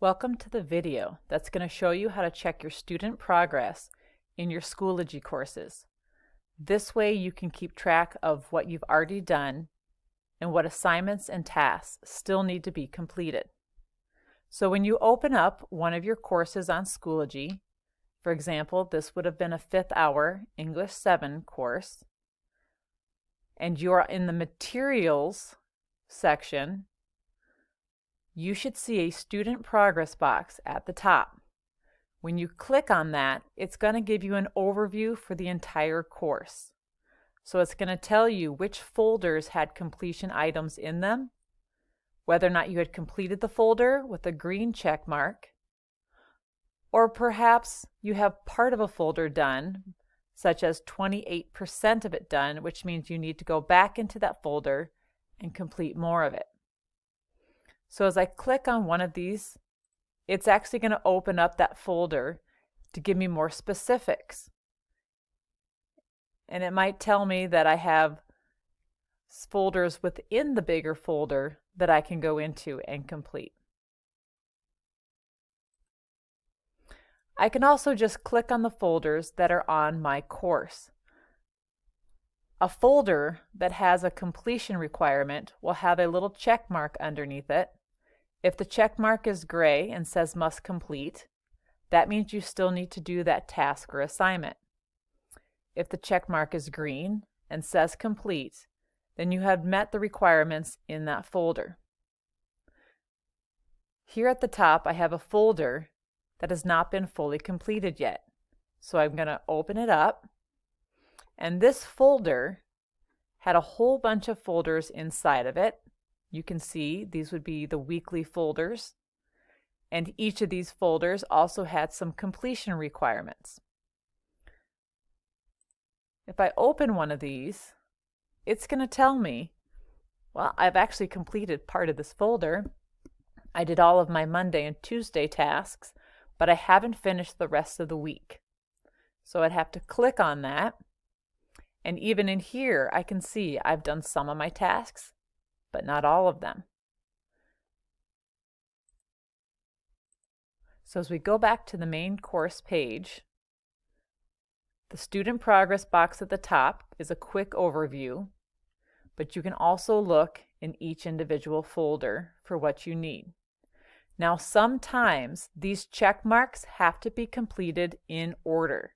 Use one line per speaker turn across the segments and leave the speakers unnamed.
Welcome to the video that's going to show you how to check your student progress in your Schoology courses. This way you can keep track of what you've already done and what assignments and tasks still need to be completed. So when you open up one of your courses on Schoology, for example, this would have been a 5th hour English 7 course, and you are in the materials section, you should see a student progress box at the top. When you click on that, it's going to give you an overview for the entire course. So it's going to tell you which folders had completion items in them, whether or not you had completed the folder with a green check mark, or perhaps you have part of a folder done, such as 28% of it done, which means you need to go back into that folder and complete more of it. So as I click on one of these, it's actually going to open up that folder to give me more specifics. And it might tell me that I have folders within the bigger folder that I can go into and complete. I can also just click on the folders that are on my course. A folder that has a completion requirement will have a little check mark underneath it. If the check mark is gray and says must complete, that means you still need to do that task or assignment. If the check mark is green and says complete, then you have met the requirements in that folder. Here at the top, I have a folder that has not been fully completed yet. So I'm going to open it up, and this folder had a whole bunch of folders inside of it. You can see these would be the weekly folders, and each of these folders also had some completion requirements. If I open one of these, it's going to tell me, well, I've actually completed part of this folder. I did all of my Monday and Tuesday tasks, but I haven't finished the rest of the week. So I'd have to click on that, and even in here I can see I've done some of my tasks, but not all of them. So as we go back to the main course page, the student progress box at the top is a quick overview, but you can also look in each individual folder for what you need. Now sometimes these check marks have to be completed in order.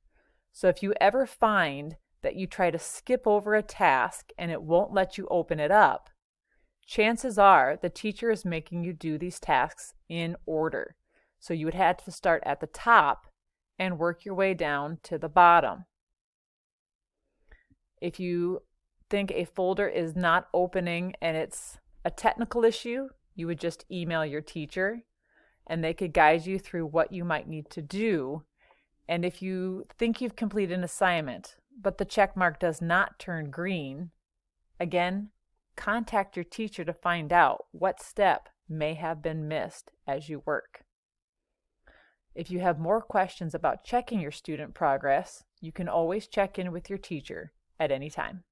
So if you ever find that you try to skip over a task and it won't let you open it up, chances are the teacher is making you do these tasks in order. So you would have to start at the top and work your way down to the bottom. If you think a folder is not opening and it's a technical issue, you would just email your teacher and they could guide you through what you might need to do. And if you think you've completed an assignment, but the check mark does not turn green, again, contact your teacher to find out what step may have been missed as you work. If you have more questions about checking your student progress, you can always check in with your teacher at any time.